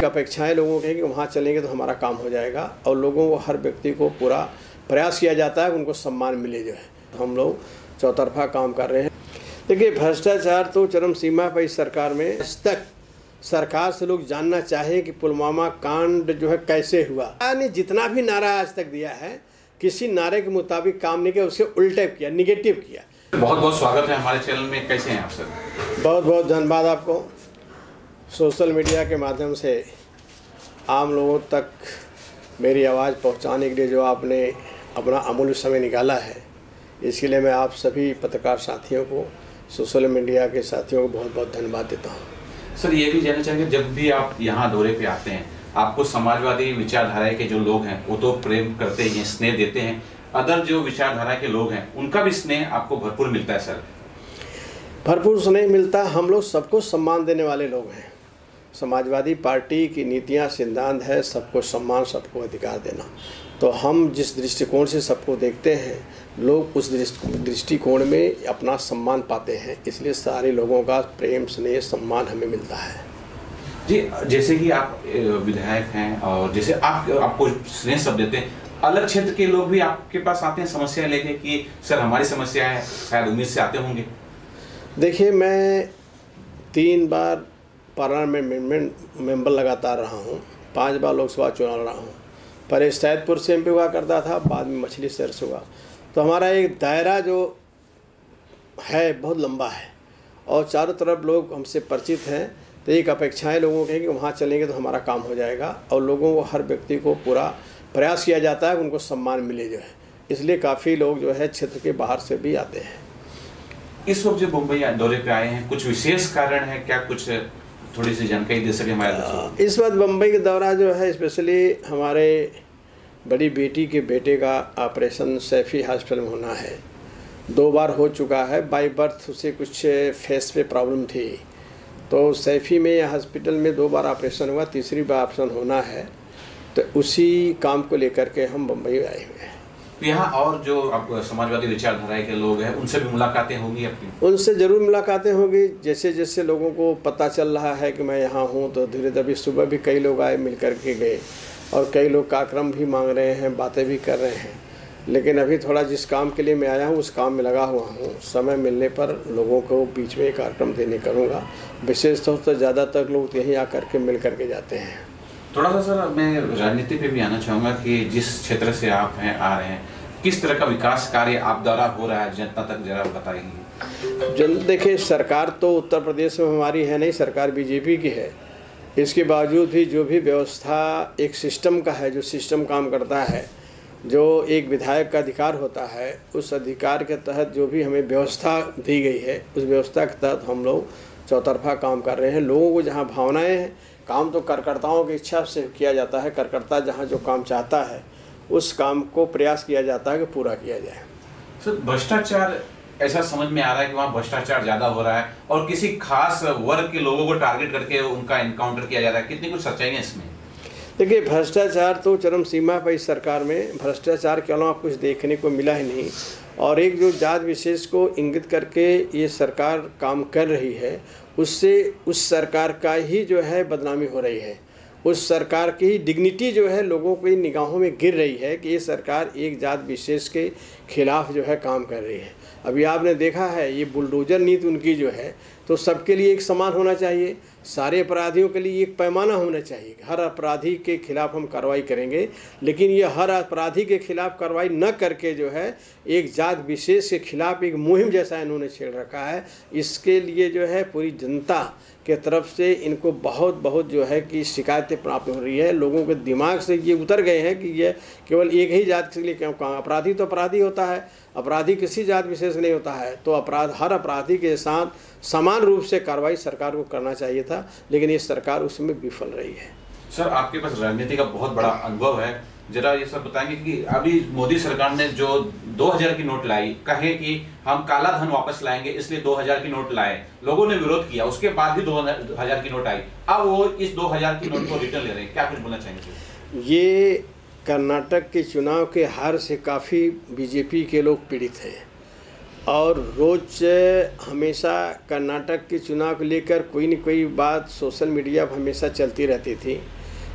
अपेक्षाएं लोगों की है कि वहाँ चलेंगे तो हमारा काम हो जाएगा, और लोगों को, हर व्यक्ति को पूरा प्रयास किया जाता है उनको सम्मान मिले जो है। हम लोग चौतरफा काम कर रहे हैं। देखिए, भ्रष्टाचार तो चरम सीमा पर इस सरकार में। आज तक सरकार से लोग जानना चाहे कि पुलवामा कांड जो है कैसे हुआ। ने जितना भी नारा आज तक दिया है, किसी नारे के मुताबिक काम नहीं किया, उसके उल्टे किया, निगेटिव किया। बहुत बहुत स्वागत है हमारे चैनल में। कैसे हैं आप सर? बहुत बहुत धन्यवाद आपको। सोशल मीडिया के माध्यम से आम लोगों तक मेरी आवाज़ पहुंचाने के लिए जो आपने अपना अमूल्य समय निकाला है, इसके लिए मैं आप सभी पत्रकार साथियों को, सोशल मीडिया के साथियों को बहुत बहुत धन्यवाद देता हूँ। सर, ये भी जानना चाहेंगे, जब भी आप यहाँ दौरे पे आते हैं, आपको समाजवादी विचारधारा के जो लोग हैं वो तो प्रेम करते हैं, स्नेह देते हैं, अदर जो विचारधारा के लोग हैं उनका भी स्नेह आपको भरपूर मिलता है? सर, भरपूर स्नेह मिलता है। हम लोग सबको सम्मान देने वाले लोग हैं। समाजवादी पार्टी की नीतियाँ, सिद्धांत है सबको सम्मान, सबको अधिकार देना। तो हम जिस दृष्टिकोण से सबको देखते हैं, लोग उस दृष्टिकोण में अपना सम्मान पाते हैं, इसलिए सारे लोगों का प्रेम, स्नेह, सम्मान हमें मिलता है। जी, जैसे कि आप विधायक हैं और जैसे आपको स्नेह शब्द देते हैं, अलग क्षेत्र के लोग भी आपके पास आते हैं समस्या लेके कि सर हमारी समस्या है, शायद उम्मीद से आते होंगे? देखिए, मैं 3 बार पार्लियामेंट मेंबर लगातार रहा हूँ, 5 बार लोकसभा चुनाव रहा हूँ। पहले सैदपुर से एमपी हुआ करता था, बाद में मछली शहर से हुआ। तो हमारा एक दायरा जो है बहुत लंबा है और चारों तरफ लोग हमसे परिचित हैं। तो एक अपेक्षाएं लोगों की है कि वहाँ चलेंगे तो हमारा काम हो जाएगा, और लोगों को, हर व्यक्ति को पूरा प्रयास किया जाता है उनको सम्मान मिले जो है। इसलिए काफ़ी लोग जो है क्षेत्र के बाहर से भी आते हैं। इस वक्त जो मुंबई दौरे पे आए हैं, कुछ विशेष कारण है क्या? कुछ थोड़ी सी जानकारी दे सके हमारे? इस वक्त मुंबई का दौरा जो है स्पेशली हमारे बड़ी बेटी के बेटे का ऑपरेशन सैफी हॉस्पिटल में होना है। 2 बार हो चुका है। बाई बर्थ उसे कुछ फेस पे प्रॉब्लम थी, तो सैफी में हॉस्पिटल में 2 बार ऑपरेशन हुआ, तीसरी बार ऑपरेशन होना है। तो उसी काम को लेकर के हम मुंबई आए हुए हैं। यहाँ और जो आप समाजवादी विचारधारा के लोग हैं उनसे भी मुलाकातें होंगी आपकी? उनसे ज़रूर मुलाकातें होगी। जैसे जैसे लोगों को पता चल रहा है कि मैं यहाँ हूँ, तो धीरे धीरे सुबह भी कई लोग आए, मिल कर के गए, और कई लोग कार्यक्रम भी मांग रहे हैं, बातें भी कर रहे हैं। लेकिन अभी थोड़ा जिस काम के लिए मैं आया हूँ उस काम में लगा हुआ हूँ। समय मिलने पर लोगों को बीच में कार्यक्रम देने करूँगा। विशेष तौर पर ज़्यादातर लोग यहीं आकर के मिल करके जाते हैं। थोड़ा सा सर मैं राजनीति पे भी आना चाहूँगा कि जिस क्षेत्र से आप आ रहे हैं, किस तरह का विकास कार्य आप द्वारा हो रहा है, जनता तक जरा बताइए। देखिए, सरकार तो उत्तर प्रदेश में हमारी है नहीं, सरकार बीजेपी की है। इसके बावजूद भी जो भी व्यवस्था एक सिस्टम का है, जो सिस्टम काम करता है, जो एक विधायक का अधिकार होता है, उस अधिकार के तहत जो भी हमें व्यवस्था दी गई है, उस व्यवस्था के तहत हम लोग चौतरफा काम कर रहे हैं। लोगों को जहाँ भावनाएं हैं, काम तो कार्यकर्ताओं की इच्छा से किया जाता है। कार्यकर्ता जहाँ जो काम चाहता है उस काम को प्रयास किया जाता है कि पूरा किया जाए। सर, भ्रष्टाचार ऐसा समझ में आ रहा है कि वहाँ भ्रष्टाचार ज़्यादा हो रहा है और किसी खास वर्ग के लोगों को टारगेट करके उनका इनकाउंटर किया जा रहा है, कितनी कुछ सच्चाई है इसमें? देखिए, भ्रष्टाचार तो चरम सीमा पर इस सरकार में। भ्रष्टाचार के अलावा कुछ देखने को मिला ही नहीं, और एक जो जात विशेष को इंगित करके ये सरकार काम कर रही है, उससे उस सरकार का ही जो है बदनामी हो रही है। उस सरकार की डिग्निटी जो है लोगों की निगाहों में गिर रही है कि ये सरकार एक जात विशेष के खिलाफ जो है काम कर रही है। अभी आपने देखा है ये बुलडोजर नीति उनकी जो है, तो सबके लिए एक समान होना चाहिए, सारे अपराधियों के लिए एक पैमाना होना चाहिए। हर अपराधी के खिलाफ हम कार्रवाई करेंगे, लेकिन ये हर अपराधी के खिलाफ कार्रवाई न करके जो है एक जात विशेष के खिलाफ एक मुहिम जैसा इन्होंने छेड़ रखा है। इसके लिए जो है पूरी जनता के तरफ से इनको बहुत जो है कि शिकायतें प्राप्त हो रही है। लोगों के दिमाग से ये उतर गए हैं कि ये केवल एक ही जात के लिए क्यों काम। अपराधी तो अपराधी होता है, अपराधी किसी जात विशेष नहीं होता है। तो हर अपराधी के साथ समान रूप से कार्रवाई सरकार को करना चाहिए था, लेकिन ये सरकार उसमें विफल रही है। सर, आपके पास राजनीति का बहुत बड़ा अनुभव है, जरा ये सब बताएंगे कि अभी मोदी सरकार ने जो 2000 की नोट लाई, कहे कि हम काला धन वापस लाएंगे इसलिए 2000 की नोट लाए, लोगों ने विरोध किया, उसके बाद भी 2000 की नोट आई, अब वो इस 2000 की नोट को रिटर्न ले रहे हैं, क्या कुछ बोलना चाहेंगे? ये कर्नाटक के चुनाव के हार से काफ़ी बीजेपी के लोग पीड़ित हैं। और रोज हमेशा कर्नाटक के चुनाव को लेकर कोई न कोई बात सोशल मीडिया पर हमेशा चलती रहती थी।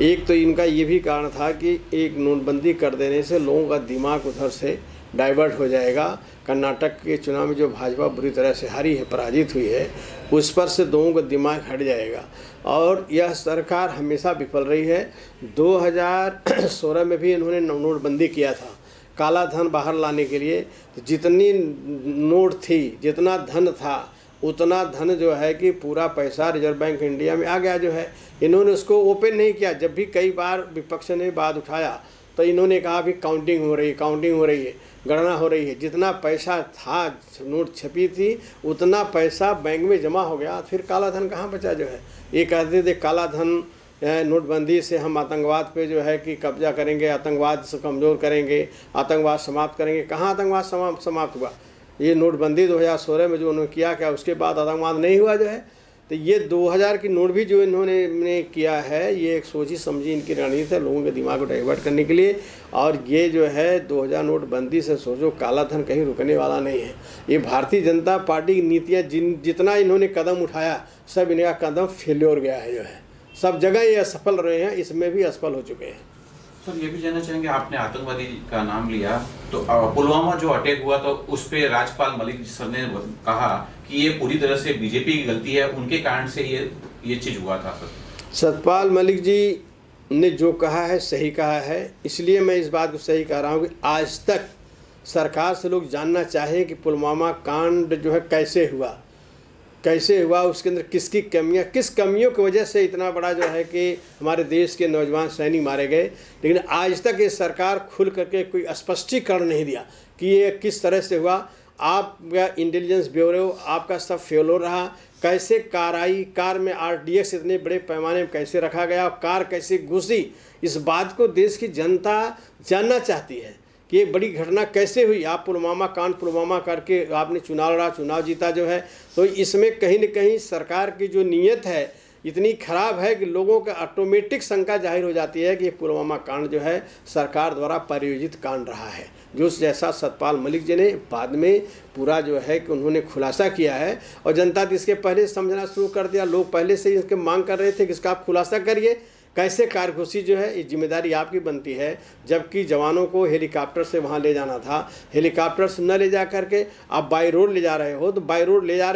एक तो इनका ये भी कारण था कि एक नोटबंदी कर देने से लोगों का दिमाग उधर से डाइवर्ट हो जाएगा। कर्नाटक के चुनाव में जो भाजपा बुरी तरह से हारी है, पराजित हुई है, उस पर से लोगों का दिमाग हट जाएगा। और यह सरकार हमेशा विफल रही है। 2016 में भी इन्होंने नोटबंदी किया था काला धन बाहर लाने के लिए। तो जितनी नोट थी, जितना धन था, उतना धन जो है कि पूरा पैसा रिजर्व बैंक इंडिया में आ गया जो है। इन्होंने उसको ओपन नहीं किया। जब भी कई बार विपक्ष ने बात उठाया तो इन्होंने कहा भी काउंटिंग हो रही है, गणना हो रही है। जितना पैसा था, नोट छपी थी, उतना पैसा बैंक में जमा हो गया। फिर काला धन कहाँ बचा जो है। ये कहते थे काला धन नोटबंदी से हम आतंकवाद पे जो है कि कब्जा करेंगे, आतंकवाद से कमज़ोर करेंगे, आतंकवाद समाप्त करेंगे। कहाँ आतंकवाद समाप्त हुआ? ये नोटबंदी 2016 में जो उन्होंने किया, क्या उसके बाद आतंकवाद नहीं हुआ जो है? तो ये 2000 की नोट भी जो इन्होंने किया है, ये एक सोची समझी इनकी रणनीति है लोगों के दिमाग को डाइवर्ट करने के लिए। और ये जो है 2000 नोटबंदी से सोचो काला धन कहीं रुकने वाला नहीं है। ये भारतीय जनता पार्टी की नीतियाँ जितना इन्होंने कदम उठाया, सब इनका कदम फेल्योर गया है जो है। सब जगह ये असफल रहे हैं, इसमें भी असफल हो चुके हैं। सर ये भी जानना चाहेंगे, आपने आतंकवादी का नाम लिया, तो पुलवामा जो अटैक हुआ तो उस पे राज्यपाल मलिक सर ने कहा कि ये पूरी तरह से बीजेपी की गलती है, उनके कारण से ये चीज़ हुआ था। सतपाल मलिक जी ने जो कहा है सही कहा है। इसलिए मैं इस बात को सही कह रहा हूँ कि आज तक सरकार से लोग जानना चाहें कि पुलवामा कांड जो है कैसे हुआ, उसके अंदर किस कमियों की वजह से इतना बड़ा जो है कि हमारे देश के नौजवान सैनिक मारे गए। लेकिन आज तक ये सरकार खुल करके कोई स्पष्टीकरण नहीं दिया कि ये किस तरह से हुआ। आपका इंटेलिजेंस ब्यूरो, आपका सब फेलोर रहा। कैसे कार में RDX इतने बड़े पैमाने में कैसे रखा गया, कार कैसे घुसी, इस बात को देश की जनता जानना चाहती है कि ये बड़ी घटना कैसे हुई। आप पुलवामा करके आपने चुनाव जीता जो है। तो इसमें कहीं न कहीं सरकार की जो नीयत है इतनी खराब है कि लोगों का ऑटोमेटिक शंका जाहिर हो जाती है कि ये पुलवामा कांड जो है सरकार द्वारा प्रायोजित कांड रहा है। जो जैसा सतपाल मलिक जी ने बाद में पूरा जो है कि उन्होंने खुलासा किया है, और जनता तो इसके पहले समझना शुरू कर दिया। लोग पहले से इसके मांग कर रहे थे कि इसका आप खुलासा करिए, कैसे कारघुसी जो है। ये जिम्मेदारी आपकी बनती है। जबकि जवानों को हेलीकॉप्टर से वहाँ ले जाना था, हेलीकॉप्टर से न ले जा करके आप बाई रोड ले जा रहे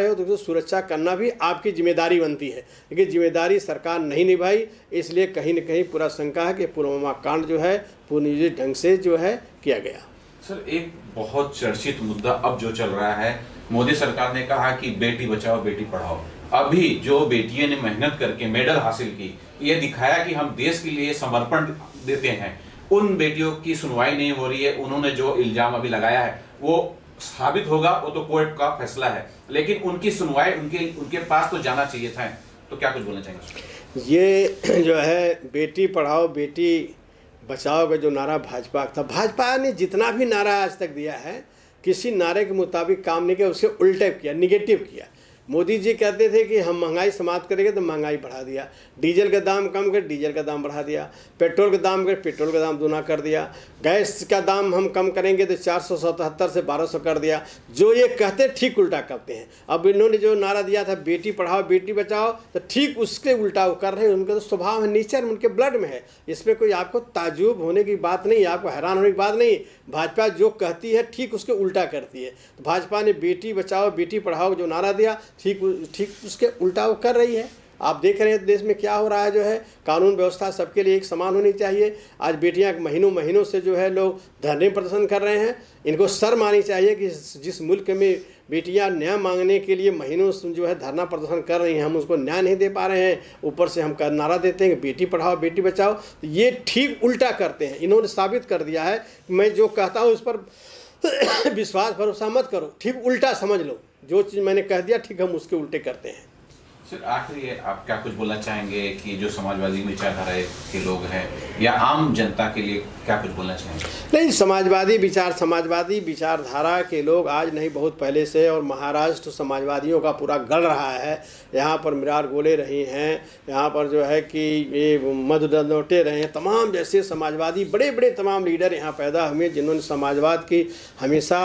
हो, तो सुरक्षा करना भी आपकी जिम्मेदारी बनती है। लेकिन जिम्मेदारी सरकार नहीं निभाई, इसलिए कहीं न कहीं पूरा शंका है कि पुलवामा कांड जो है पूर्ण ढंग से जो है किया गया। सर एक बहुत चर्चित मुद्दा अब जो चल रहा है, मोदी सरकार ने कहा कि बेटी बचाओ बेटी पढ़ाओ। अभी जो बेटियों ने मेहनत करके मेडल हासिल की, ये दिखाया कि हम देश के लिए समर्पण देते हैं, उन बेटियों की सुनवाई नहीं हो रही है। उन्होंने जो इल्जाम अभी लगाया है वो साबित होगा, वो तो कोर्ट का फैसला है, लेकिन उनकी सुनवाई उनके पास तो जाना चाहिए था। तो क्या कुछ बोलना चाहेंगे? ये जो है बेटी पढ़ाओ बेटी बचाओ का जो नारा भाजपा का था, भाजपा ने जितना भी नारा आज तक दिया है किसी नारे के मुताबिक काम नहीं किया, उसके उल्टे किया, निगेटिव किया। मोदी जी कहते थे कि हम महंगाई समाप्त करेंगे, तो महंगाई बढ़ा दिया। डीजल का दाम कम कर, डीजल का दाम बढ़ा दिया। पेट्रोल का दाम कर, पेट्रोल का दाम दूना कर दिया। गैस का दाम हम कम करेंगे तो 477 से 1200 कर दिया। जो ये कहते ठीक उल्टा करते हैं। अब इन्होंने जो नारा दिया था बेटी पढ़ाओ बेटी बचाओ, तो ठीक उसके उल्टा वो कर रहे हैं। उनका तो स्वभाव है, नेचर उनके ब्लड में है। इसमें कोई आपको ताज्जुब होने की बात नहीं, आपको हैरान होने की बात नहीं। भाजपा जो कहती है ठीक उसके उल्टा करती है। तो भाजपा ने बेटी बचाओ बेटी पढ़ाओ जो नारा दिया, ठीक उसके उल्टा वो कर रही है। आप देख रहे हैं देश में क्या हो रहा है जो है। कानून व्यवस्था सबके लिए एक समान होनी चाहिए। आज बेटियां महीनों से जो है लोग धरने प्रदर्शन कर रहे हैं। इनको शर्म आनी चाहिए कि जिस मुल्क में बेटियां न्याय मांगने के लिए महीनों से जो है धरना प्रदर्शन कर रही हैं, हम उसको न्याय नहीं दे पा रहे हैं। ऊपर से हम नारा देते हैं कि बेटी पढ़ाओ बेटी बचाओ। तो ये ठीक उल्टा करते हैं। इन्होंने साबित कर दिया है कि मैं जो कहता हूँ उस पर विश्वास भरोसा मत करो, ठीक उल्टा समझ लो। जो चीज़ मैंने कह दिया ठीक हम उसके उल्टे करते हैं। सर आखिरी आप क्या कुछ बोलना चाहेंगे कि जो समाजवादी विचारधारा के लोग हैं या आम जनता के लिए क्या कुछ बोलना चाहेंगे? नहीं, समाजवादी विचारधारा के लोग आज नहीं बहुत पहले से, और महाराष्ट्र समाजवादियों का पूरा गढ़ रहा है। यहाँ पर मिरार गोले रही हैं, यहाँ पर जो है कि ये मधु दंडोटे रहे हैं। तमाम जैसे समाजवादी बड़े बड़े तमाम लीडर यहाँ पैदा हुए जिन्होंने समाजवाद की हमेशा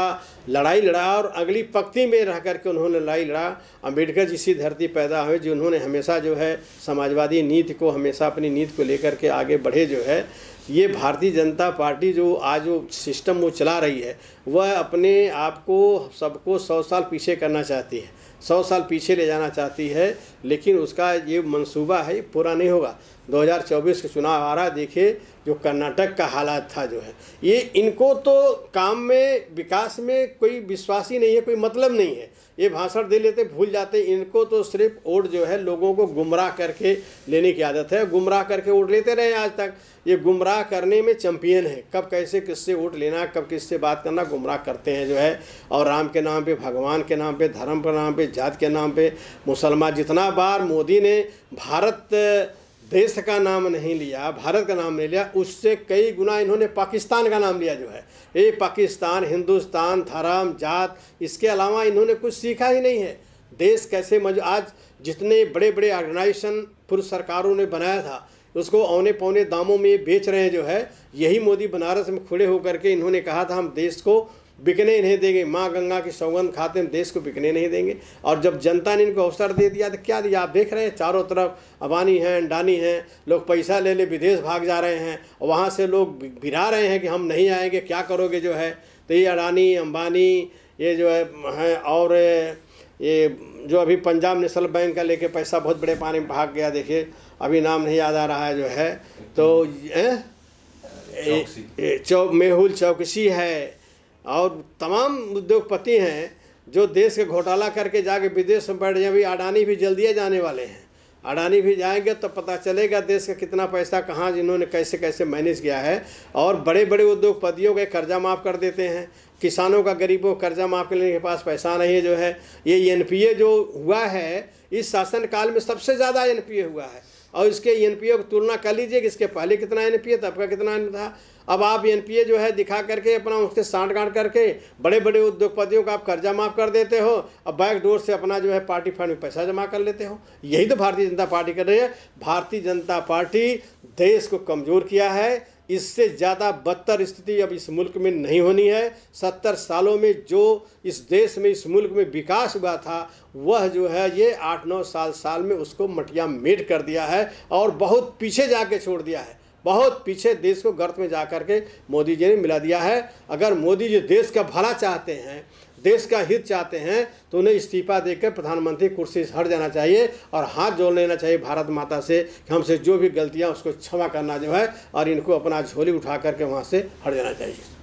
लड़ाई लड़ा और अगली पंक्ति में रह करके उन्होंने लड़ाई लड़ा। अम्बेडकर जिसी धरती पैदा हुए जिन्होंने हमेशा जो है समाजवादी नीति को, हमेशा अपनी नीति को लेकर के आगे बढ़े जो है। ये भारतीय जनता पार्टी जो आज जो सिस्टम वो चला रही है वह अपने आप को सबको 100 साल पीछे करना चाहती है, 100 साल पीछे ले जाना चाहती है, लेकिन उसका ये मंसूबा है पूरा नहीं होगा। 2024 के चुनाव आ रहा, देखिए जो कर्नाटक का हालात था जो है, ये इनको तो काम में विकास में कोई विश्वास ही नहीं है, कोई मतलब नहीं है। ये भाषण दे लेते भूल जाते, इनको तो सिर्फ वोट जो है लोगों को गुमराह करके लेने की आदत है, गुमराह करके वोट लेते रहे आज तक। ये गुमराह करने में चैंपियन है, कब कैसे किससे वोट लेना, कब किससे बात करना, गुमराह करते हैं जो है। और राम के नाम पे, भगवान के नाम पे, धर्म के नाम पे, जात के नाम पे, मुसलमान, जितना बार मोदी ने भारत देश का नाम नहीं लिया, भारत का नाम नहीं लिया, उससे कई गुना इन्होंने पाकिस्तान का नाम लिया जो है। ये पाकिस्तान, हिंदुस्तान, धर्म, जात, इसके अलावा इन्होंने कुछ सीखा ही नहीं है। देश कैसे आज जितने बड़े बड़े ऑर्गेनाइजेशन पूर्व सरकारों ने बनाया था उसको औने पौने दामों में बेच रहे हैं जो है। यही मोदी बनारस में खड़े होकर के इन्होंने कहा था हम देश को बिकने नहीं देंगे, माँ गंगा की सौगंध खाते हम देश को बिकने नहीं देंगे। और जब जनता ने इनको अवसर दे दिया तो क्या दिया, आप देख रहे हैं चारों तरफ अबानी हैं, अंडानी हैं, लोग पैसा ले ले विदेश भाग जा रहे हैं और वहाँ से लोग भिरा रहे हैं कि हम नहीं आएंगे, क्या करोगे जो है। तो ये अडानी, अंबानी, ये जो है और ये जो अभी पंजाब नेशनल बैंक का लेके पैसा बहुत बड़े पानी में भाग गया, देखिए अभी नाम नहीं याद आ रहा है जो है। तो मेहुल चौकसी है और तमाम उद्योगपति हैं जो देश के घोटाला करके जाके विदेश में बैठ जाए। अभी अडानी भी जल्दी जाने वाले हैं, अडानी भी जाएंगे तो पता चलेगा देश का कितना पैसा कहाँ जिन्होंने कैसे कैसे मैनेज किया है। और बड़े बड़े उद्योगपतियों के कर्जा माफ़ कर देते हैं, किसानों का, गरीबों का कर्जा माफ़ करने के पास पैसा नहीं है जो है। ये एनपीए जो हुआ है इस शासनकाल में सबसे ज़्यादा एनपीए हुआ है। और इसके एनपीए की तुलना कर लीजिए कि इसके पहले कितना एनपीए था, आपका कितना था। अब आप एनपीए जो है दिखा करके अपना उसके सांठ-गांठ करके बड़े बड़े उद्योगपतियों का आप कर्जा माफ़ कर देते हो, अब बैक डोर से अपना जो है पार्टी फंड में पैसा जमा कर लेते हो। यही तो भारतीय जनता पार्टी कर रही है। भारतीय जनता पार्टी देश को कमज़ोर किया है। इससे ज़्यादा बदतर स्थिति अब इस मुल्क में नहीं होनी है। 70 सालों में जो इस देश में, इस मुल्क में विकास हुआ था वह जो है ये 8-9 साल में उसको मटिया मेट कर दिया है और बहुत पीछे जाके छोड़ दिया है। बहुत पीछे देश को गर्त में जा कर के मोदी जी ने मिला दिया है। अगर मोदी जी देश का भला चाहते हैं, देश का हित चाहते हैं तो उन्हें इस्तीफा देकर प्रधानमंत्री कुर्सी से हट जाना चाहिए और हाथ जोड़ लेना चाहिए भारत माता से कि हमसे जो भी गलतियां उसको क्षमा करना जो है और इनको अपना झोली उठा करके वहाँ से हट जाना चाहिए।